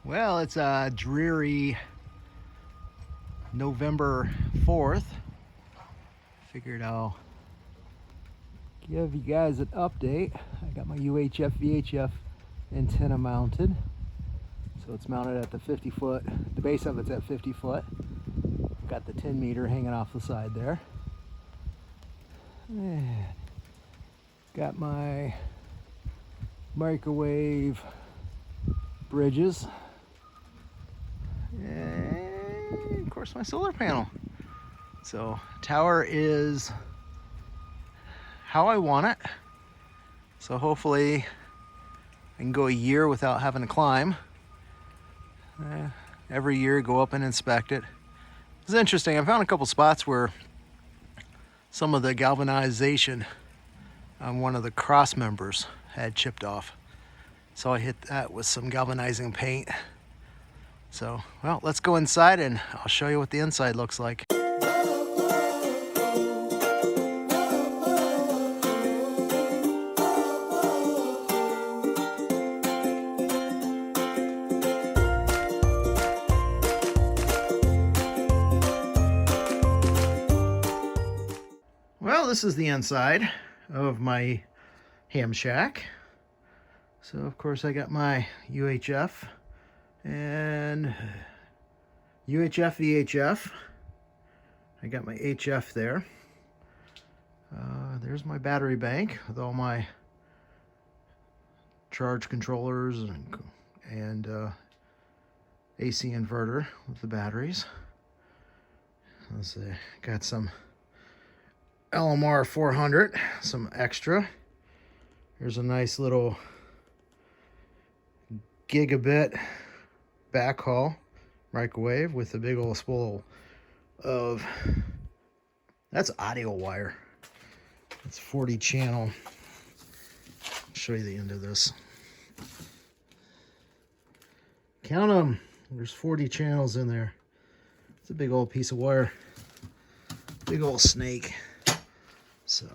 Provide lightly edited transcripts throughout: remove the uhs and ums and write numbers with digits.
Well, it's a dreary November 4th. Figured I'll give you guys an update. I got my UHF VHF antenna mounted. So it's mounted at the 50 foot. The base of it's at 50 foot. Got the 10 meter hanging off the side there. And got my microwave bridges. And of course my solar panel. So tower is how I want it. So hopefully I can go a year without having to climb. Every year go up and inspect it. It's interesting, I found a couple spots where some of the galvanization on one of the cross members had chipped off. So I hit that with some galvanizing paint. So, well, let's go inside and I'll show you what the inside looks like. Well, this is the inside of my ham shack. So, of course, I got my UHF and UHF VHF. I got my HF there. There's my battery bank with all my charge controllers and AC inverter with the batteries. Let's see, got some LMR 400, some extra. Here's a nice little gigabit backhaul microwave with a big old spool of, that's audio wire. It's 40 channel. I'll show you the end of this. Count them. There's 40 channels in there. It's a big old piece of wire. Big old snake. So,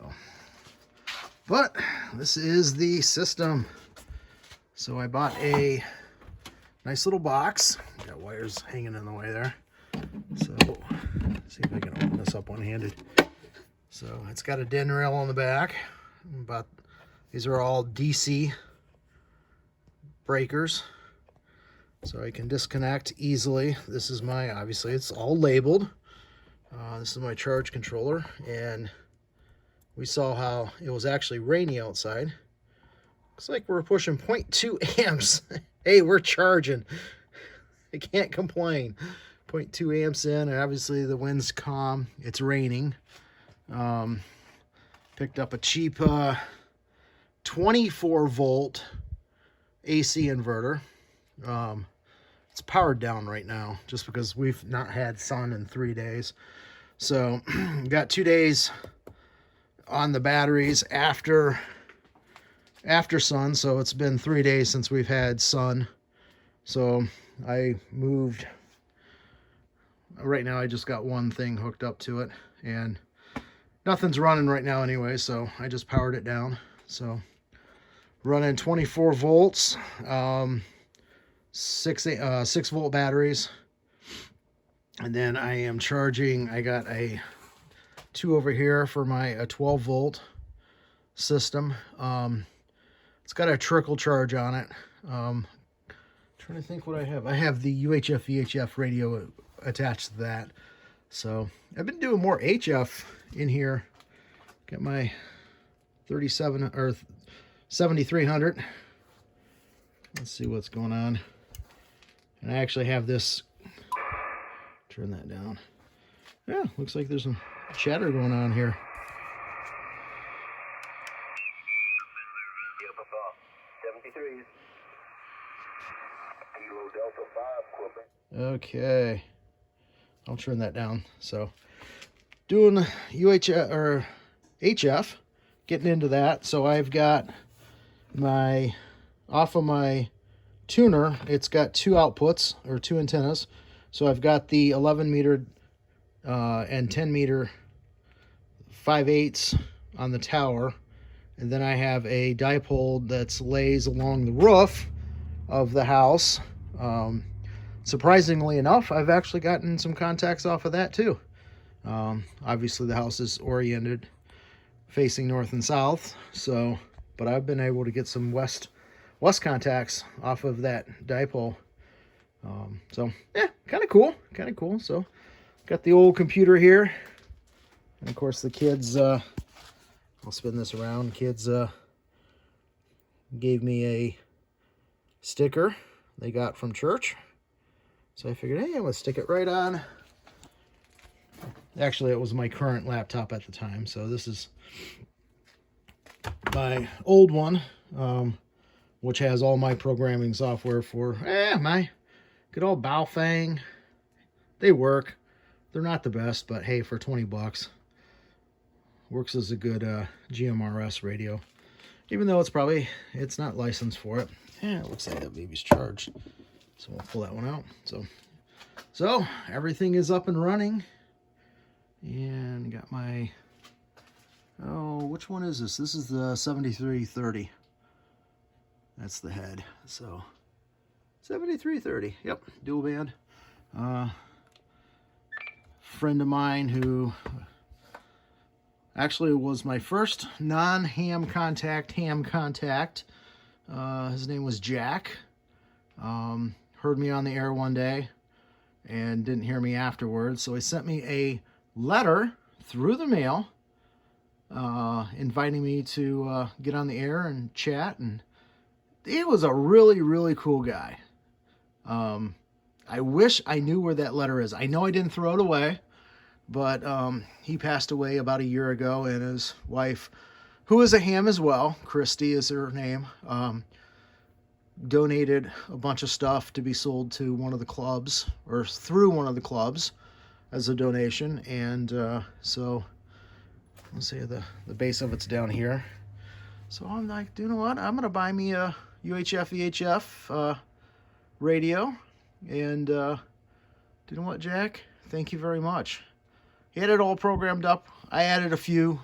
but this is the system. So I bought a nice little box. Got wires hanging in the way there. So, let's see if I can open this up one-handed. So it's got a DIN rail on the back. But these are all DC breakers. So I can disconnect easily. This is my, obviously it's all labeled. This is my charge controller, and we saw how it was actually rainy outside. Looks like we're pushing 0.2 amps. Hey, we're charging. I can't complain. 0.2 amps in, and obviously the wind's calm. It's raining. Picked up a cheap 24 volt AC inverter. It's powered down right now just because we've not had sun in 3 days. So got 2 days on the batteries after sun, so it's been 3 days since we've had sun. So I moved, right now I just got one thing hooked up to it, and nothing's running right now anyway, so I just powered it down. So running 24 volts, 6 volt batteries, and then I am charging. I got a 2 over here for my 12 volt system. It's got a trickle charge on it. Trying to think what I have. I have the UHF VHF radio attached to that. So I've been doing more HF in here. Got my 37 or 7300. Let's see what's going on. And I actually have this. Turn that down. Yeah, looks like there's some chatter going on here. Okay, I'll turn that down. So doing UHF or HF, getting into that. So I've got my, off of my tuner, it's got 2 outputs or 2 antennas. So I've got the 11 meter and 10 meter 5/8 on the tower, and then I have a dipole that's lays along the roof of the house Surprisingly enough, I've actually gotten some contacts off of that too. Obviously the house is oriented facing north and south, so, but I've been able to get some west contacts off of that dipole. So yeah, kind of cool. So got the old computer here, and of course the kids, I'll spin this around. Kids gave me a sticker they got from church, so I figured, hey, I'm gonna stick it right on. Actually, it was my current laptop at the time, so this is my old one, which has all my programming software for my good old Baofeng. They work. They're not the best, but hey, for 20 bucks, works as a good GMRS radio, even though it's not licensed for it. Yeah, it looks like that baby's charged, so we'll pull that one out. So everything is up and running, and got my, which one is this? This is the 7330. That's the head. So 7330. Yep, dual band. Friend of mine who actually was my first non-ham contact ham contact. His name was Jack. Heard me on the air one day and didn't hear me afterwards, so he sent me a letter through the mail inviting me to get on the air and chat, and he was a really, really cool guy. I wish I knew where that letter is. I know I didn't throw it away, but he passed away about a year ago, and his wife, who is a ham as well, Christy is her name, donated a bunch of stuff to be sold to one of the clubs, or through one of the clubs, as a donation. And so let's see, the base of it's down here. So I'm like, you know what, I'm gonna buy me a UHF EHF radio. And you know what, Jack, thank you very much. He had it all programmed up. I added a few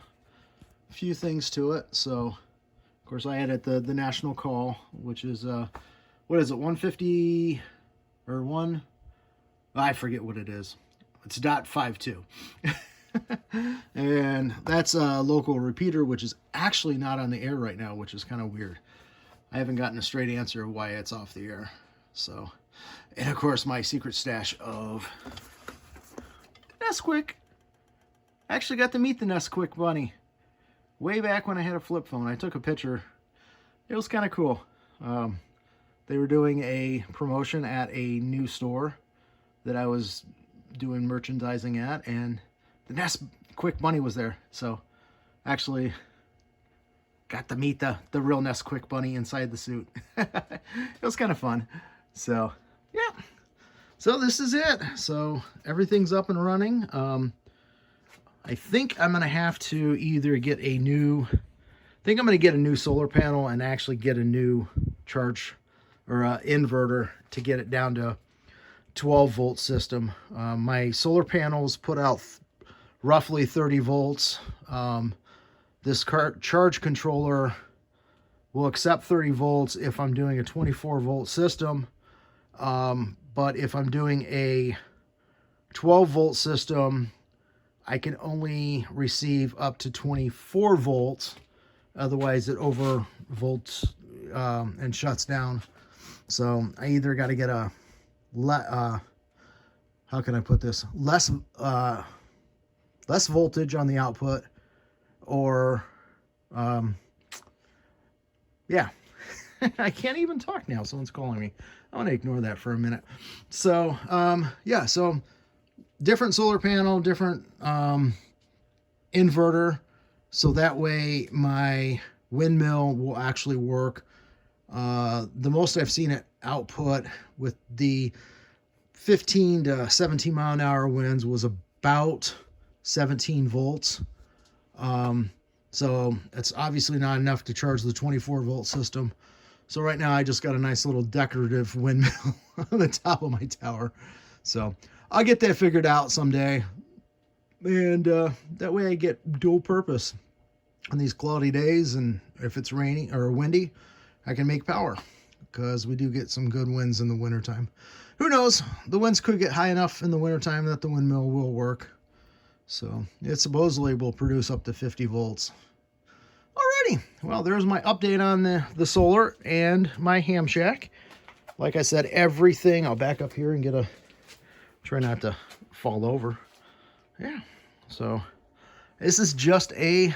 things to it. So of course I added the national call, which is what is it, 150 or one, I forget what it is. It's .52. And that's a local repeater, which is actually not on the air right now, which is kind of weird. I haven't gotten a straight answer of why it's off the air. So, and of course my secret stash of Nesquik. I actually got to meet the Nesquik bunny way back when I had a flip phone. I took a picture. It was kind of cool. They were doing a promotion at a new store that I was doing merchandising at, and the Nesquik bunny was there. So actually got to meet the real Nesquik bunny inside the suit. It was kind of fun. So yeah, so this is it. So everything's up and running. I think I'm gonna have to either get a new, solar panel and actually get a new charge or inverter to get it down to 12 volt system. My solar panels put out roughly 30 volts. This charge controller will accept 30 volts if I'm doing a 24 volt system. But if I'm doing a 12 volt system, I can only receive up to 24 volts. Otherwise it overvolts and shuts down. So I either got to get a how can I put this, less voltage on the output, or yeah. I can't even talk now, someone's calling me. I want to ignore that for a minute. So yeah, so different solar panel, different inverter, so that way my windmill will actually work. The most I've seen it output with the 15 to 17 mile an hour winds was about 17 volts. So it's obviously not enough to charge the 24 volt system. So right now I just got a nice little decorative windmill on the top of my tower. So I'll get that figured out someday. And that way I get dual purpose on these cloudy days, and if it's raining or windy, I can make power. because we do get some good winds in the wintertime. Who knows? The winds could get high enough in the wintertime that the windmill will work. So it supposedly will produce up to 50 volts. Alrighty, well, there's my update on the solar and my ham shack. Like I said, everything, I'll back up here and get try not to fall over. Yeah, so this is just a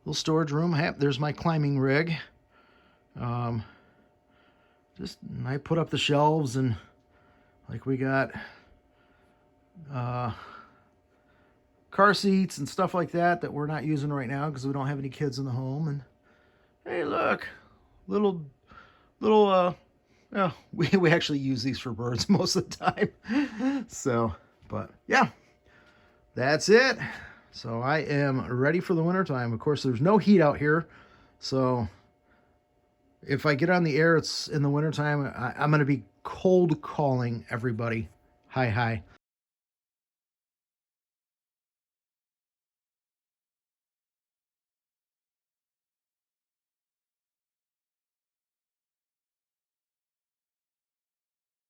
little storage room. There's my climbing rig. I put up the shelves, and like we got car seats and stuff like that we're not using right now because we don't have any kids in the home. And hey, look, little yeah, we actually use these for birds most of the time. So, but yeah, that's it. So I am ready for the wintertime. Of course, there's no heat out here, so if I get on the air, it's in the wintertime, I'm going to be cold calling everybody. Hi.